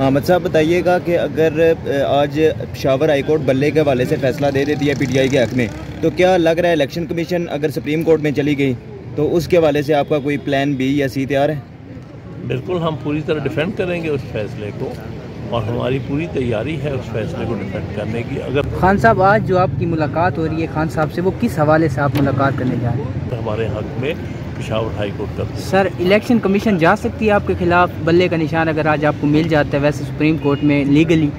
अहमद साहब बताइएगा कि अगर आज पेशावर हाई कोर्ट बल्ले के हवाले से फैसला दे देती है पीटीआई के हक में, तो क्या लग रहा है इलेक्शन कमीशन अगर सुप्रीम कोर्ट में चली गई तो उसके हवाले से आपका कोई प्लान बी या सी तैयार है? बिल्कुल, हम पूरी तरह डिफेंड करेंगे उस फैसले को और हमारी पूरी तैयारी है उस फैसले को डिफेंड करने की। अगर खान साहब आज जो आपकी मुलाकात हो रही है खान साहब से, वो किस हवाले से आप मुलाकात करने जा रहे हैं? हमारे हक में पेशावर हाई कोर्ट का सर, इलेक्शन कमीशन जा सकती है आपके खिलाफ बल्ले का निशान अगर आज आपको मिल जाता है वैसे सुप्रीम कोर्ट में लीगली?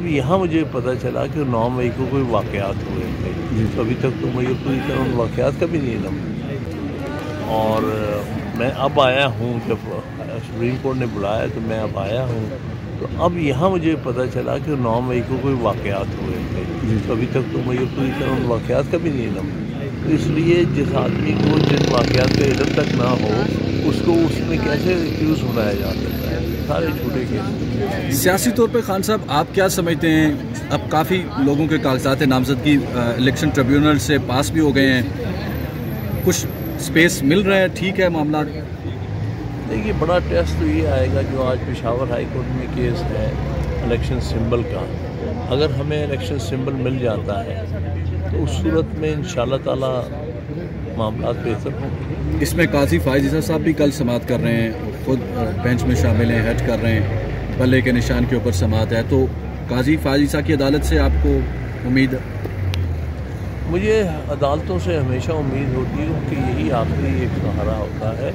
यहाँ मुझे पता चला कि 9 मई को कोई वाक़यात हुए थे, तो अभी तक तो मुझे पूरी तरह उन वाक़यात का भी नहीं इल्म। और मैं अब आया हूँ, जब सुप्रीम कोर्ट ने बुलाया तो मैं अब आया हूँ, तो अब यहाँ मुझे पता चला कि 9 मई को कोई वाक़यात हुए थे, तो अभी तक तो मुझे पूरी तरह उन वाक़यात का भी नहीं इल्म। तो इसलिए जिस आदमी को जिन वाक़यात का इल्म तक ना हो उसको उसमें कैसे एक्यूज़ बनाया जा सकता है? सारे झूठे केस। सियासी तौर पे खान साहब आप क्या समझते हैं, अब काफ़ी लोगों के कागजात नामजदगी इलेक्शन ट्रिब्यूनल से पास भी हो गए हैं, कुछ स्पेस मिल रहा है, ठीक है मामला? देखिए, बड़ा टेस्ट तो ये आएगा जो आज पेशावर हाई कोर्ट में केस है इलेक्शन सिंबल का। अगर हमें इलेक्शन सिंबल मिल जाता है तो उस सूरत में इंशाल्लाह ताला मामला बेहतर होंगे। इसमें काजी फायज ईसा साहब भी कल समाअत कर रहे हैं, खुद बेंच में शामिल हैं, हेड कर रहे हैं, बल्ले के निशान के ऊपर समाअत है, तो काजी फायज ईसा की अदालत से आपको उम्मीद? मुझे अदालतों से हमेशा उम्मीद होती है कि यही आखिरी एक सहारा होता है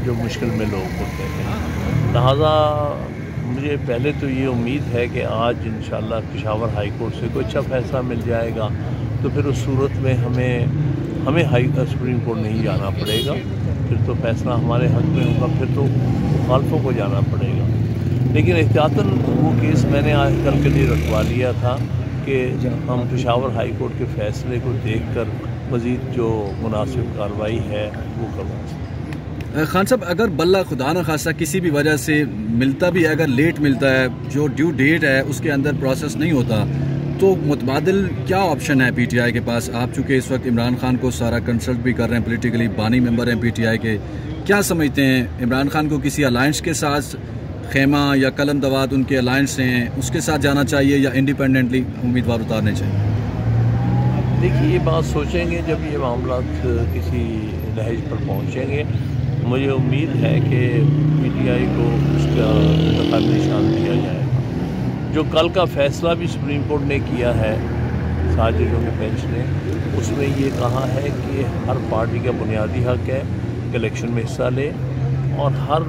जो मुश्किल में लोग होते हैं। लिहाजा मुझे पहले तो ये उम्मीद है कि आज इंशाल्लाह पेशावर हाई कोर्ट से कोई अच्छा फैसला मिल जाएगा, तो फिर उस सूरत में हमें सुप्रीम कोर्ट नहीं जाना पड़ेगा, फिर तो फैसला हमारे हक में होगा, फिर तो मुखालफों को जाना पड़ेगा। लेकिन एहतियातन वो केस मैंने आज कल के लिए रखवा लिया था कि हम पेशावर हाई कोर्ट के फैसले को देखकर मज़ीद जो मुनासिब कार्रवाई है वो करवाएं। खान साहब, अगर बल्ला खुदा न खासा किसी भी वजह से मिलता भी है, अगर लेट मिलता है, जो ड्यू डेट है उसके अंदर प्रोसेस नहीं होता, तो मुतबादिल क्या ऑप्शन है पीटीआई के पास? आप चूँकि इस वक्त इमरान खान को सारा कंसल्ट भी कर रहे हैं, पॉलिटिकली बानी मेंबर हैं पीटीआई के, क्या समझते हैं इमरान खान को किसी अलायंस के साथ, खेमा या कलम दवात उनके अलायंस हैं, उसके साथ जाना चाहिए या इंडिपेंडेंटली उम्मीदवार उतारने चाहिए? देखिए, ये बात सोचेंगे जब ये मामला किसी नहज पर पहुँचेंगे। मुझे उम्मीद है कि पीटीआई को उसका इंतखाबी निशान दिया जाएगा। जो कल का फैसला भी सुप्रीम कोर्ट ने किया है 7 जजों के बेंच ने, उसमें ये कहा है कि हर पार्टी का बुनियादी हक है कि इलेक्शन में हिस्सा ले और हर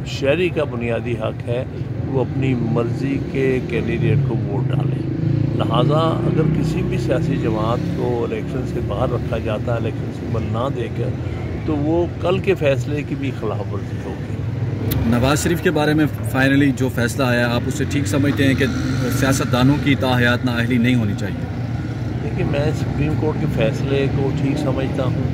शहरी का बुनियादी हक है वो अपनी मर्ज़ी के कैंडिडेट को वोट डाले। लिहाजा अगर किसी भी सियासी जमात को इलेक्शन से बाहर रखा जाता है इलेक्शन सिंबल ना देकर, तो वो कल के फैसले की भी खिलाफ वर्जी होगी। नवाज शरीफ के बारे में फाइनली जो फैसला आया, आप उसे ठीक समझते हैं कि सियासतदानों की ताहयात नाअहली नहीं होनी चाहिए? देखिए, मैं सुप्रीम कोर्ट के फैसले को ठीक समझता हूँ।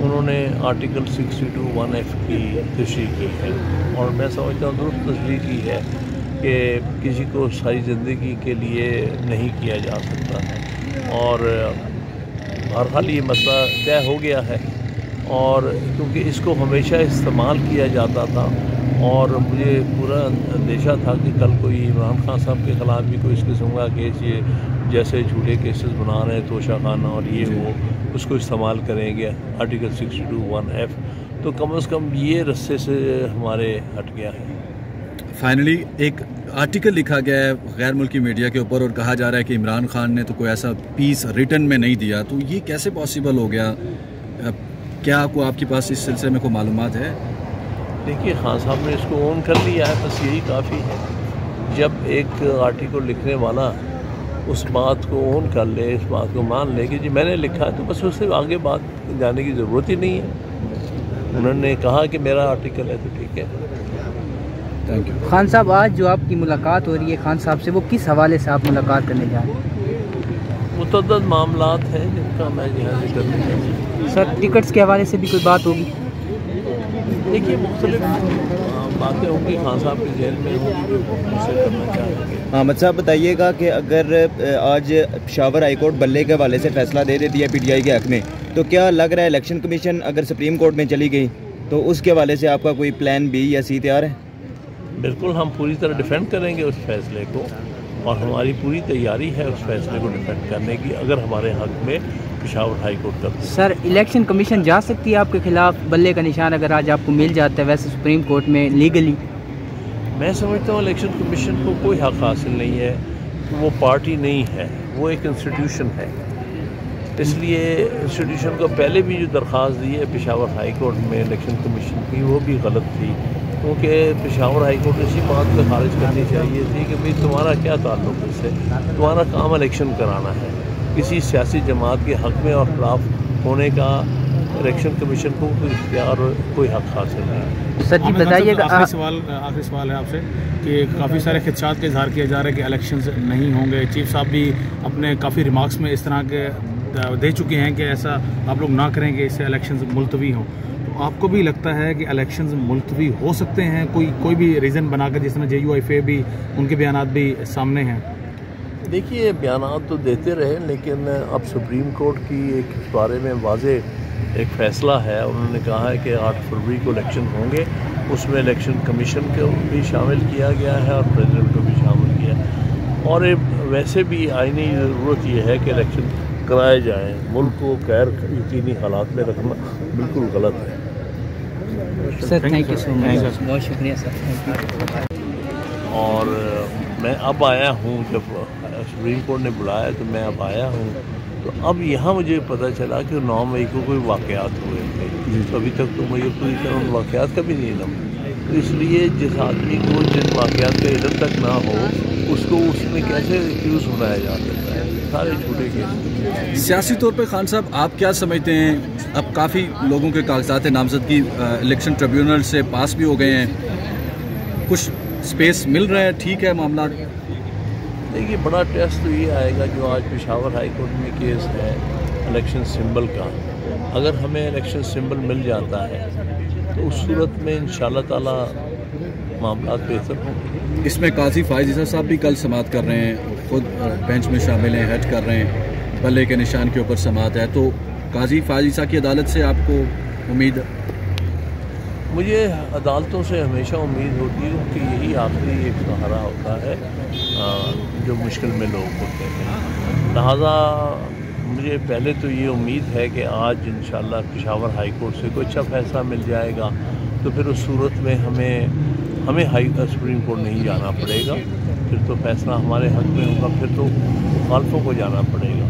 उन्होंने आर्टिकल 62(1)(f) की तशरीह की है और मैं समझता हूँ दुरुस्त तशरीह की है कि किसी को सारी ज़िंदगी के लिए नहीं किया जा सकता और हर हाल ये मसला तय हो गया है। और क्योंकि इसको हमेशा इस्तेमाल किया जाता था और मुझे पूरा अंदेशा था कि कल कोई इमरान खान साहब के ख़िलाफ़ भी कोई इस किस्म का केस, ये जैसे झूठे केसेस बना रहे हैं तोशा खाना और ये वो, उसको इस्तेमाल करेंगे आर्टिकल 62(1)(f), तो कम से कम ये रस्से से हमारे हट गया है। फाइनली एक आर्टिकल लिखा गया है गैर मुल्की मीडिया के ऊपर और कहा जा रहा है कि इमरान खान ने तो कोई ऐसा पीस रिटर्न में नहीं दिया, तो ये कैसे पॉसिबल हो गया? क्या आपके पास इस सिलसिले में कोई मालूमात है? देखिए, खान साहब ने इसको ऑन कर लिया है, बस यही काफ़ी है। जब एक आर्टिकल लिखने वाला उस बात को ऑन कर ले, इस बात को मान ले कि जी मैंने लिखा है, तो बस उससे आगे बात जाने की ज़रूरत ही नहीं है। उन्होंने कहा कि मेरा आर्टिकल है तो ठीक है। Thank you. खान साहब, आज जो आपकी मुलाकात हो रही है खान साहब से, वो किस हवाले से आप मुलाकात करने जा रहे हैं? मुतअद्दिद मामलात हैं जिनका मैं यहाँ से करना चाहता हूँ। सर, टिकट्स के हवाले से भी कोई बात होगी? देखिए, मुख्तलिफ बातें होंगी खान साहब के जेल में होंगी, उससे करना चाहेंगे। अहमद साहब बताइएगा कि अगर आज पेशावर हाई कोर्ट बल्ले के हवाले से फैसला दे देती है पीटीआई के हक में, तो क्या लग रहा है इलेक्शन कमीशन अगर सुप्रीम कोर्ट में चली गई तो उसके हवाले से आपका कोई प्लान बी या सी तैयार है? बिल्कुल हम पूरी तरह डिफेंड करेंगे उस फैसले को, और हमारी पूरी तैयारी है उस फैसले को डिफेंड करने की अगर हमारे हक में पेशावर हाई कोर्ट कर दे। सर, इलेक्शन कमीशन जा सकती है आपके खिलाफ बल्ले का निशान अगर आज आपको मिल जाता है वैसे सुप्रीम कोर्ट में लीगली? मैं समझता हूँ इलेक्शन कमीशन को कोई हक हासिल नहीं है, वो पार्टी नहीं है, वो एक इंस्टीट्यूशन है। इसलिए इंस्टीट्यूशन को पहले भी जो दरख्वास्त दी है पेशावर हाई कोर्ट में इलेक्शन कमीशन की, वो भी गलत थी, क्योंकि पेशावर हाई कोर्ट इसी बात पर खारिज करनी चाहिए थी कि भाई तुम्हारा क्या ताल्लुक इससे, तुम्हारा काम इलेक्शन कराना है। किसी सियासी जमात के हक में और खिलाफ होने का इलेक्शन कमीशन को कोई इख्तियार और कोई हक हासिल नहीं। सर जी बताइएगा, आखिरी सवाल है आपसे कि काफ़ी सारे खदशात का इजहार किया जा रहा है कि इलेक्शंस नहीं होंगे। चीफ साहब भी अपने काफ़ी रिमार्क्स में इस तरह के दे चुके हैं कि ऐसा आप लोग ना करें कि इससे इलेक्शंस मुलतवी हों। तो आपको भी लगता है कि इलेक्शंस मुलतवी हो सकते हैं कोई भी रीज़न बनाकर, जिस तरह JUIF भी उनके बयान भी सामने हैं? देखिए, बयान तो देते रहे, लेकिन अब सुप्रीम कोर्ट की एक इस बारे में वाज़े एक फ़ैसला है। उन्होंने कहा है कि 8 फरवरी को इलेक्शन होंगे, उसमें इलेक्शन कमीशन को भी शामिल किया गया है और प्रेसिडेंट को भी शामिल किया है। और वैसे भी आईनी ज़रूरत यह है कि इलेक्शन कराए जाएँ। मुल्क को गैर यकीनी हालात में रखना बिल्कुल गलत है। Sir thank you so much, बहुत शुक्रिया सर। और मैं अब आया हूँ, जब सुप्रीम कोर्ट ने बुलाया तो मैं अब आया हूँ, तो अब यहाँ मुझे पता चला कि 9 मई को कोई वाक़यात हुए थे। तो अभी तक तो मुझे पूरी तरह उन वाक़यात का भी नहीं इल्म। तो इसलिए जिस आदमी को जिन वाक़यात का इल्म तक ना हो उसको उसमें कैसे एक्यूज़ बनाया जा सकता है? सारे झूठे केस। सियासी तौर पे खान साहब आप क्या समझते हैं, अब काफ़ी लोगों के कागजात नामजदगी इलेक्शन ट्रिब्यूनल से पास भी हो गए हैं, कुछ स्पेस मिल रहा है, ठीक है मामला? देखिए, बड़ा टेस्ट तो ये आएगा जो आज पेशावर हाई कोर्ट में केस है इलेक्शन सिंबल का। अगर हमें इलेक्शन सिंबल मिल जाता है तो उस सूरत में इंशाल्लाह ताला मामला बेहतर होंगे। इसमें काजी फायज ईसा साहब भी कल समाअत कर रहे हैं, खुद बेंच में शामिल हैं, हेड कर रहे हैं, बल्ले के निशान के ऊपर समाअत है। तो काजी फायज ईसा की अदालत से आपको उम्मीद? मुझे अदालतों से हमेशा उम्मीद होती है कि यही आखिरी एक सहारा होता है जो मुश्किल में लोग होते हैं। लिहाजा मुझे पहले तो ये उम्मीद है कि आज इंशाल्लाह पेशावर हाई कोर्ट से कोई अच्छा फैसला मिल जाएगा, तो फिर उस सूरत में हमें सुप्रीम कोर्ट नहीं जाना पड़ेगा, फिर तो फैसला हमारे हक में होगा, फिर तो मुखालफों को जाना पड़ेगा।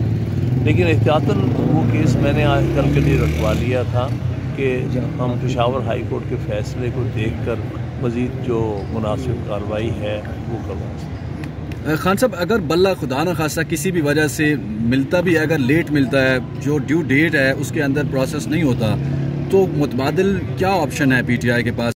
लेकिन एहतियातन वो केस मैंने आज कल के लिए रखवा लिया था कि हम पेशावर हाई कोर्ट के फ़ैसले को देखकर मज़ीद जो मुनासिब कार्रवाई है वो करवा। खान साहब, अगर बल्ला खुदा न खासा किसी भी वजह से मिलता भी है, अगर लेट मिलता है, जो ड्यू डेट है उसके अंदर प्रोसेस नहीं होता, तो मुतबादिल क्या ऑप्शन है PTI के पास?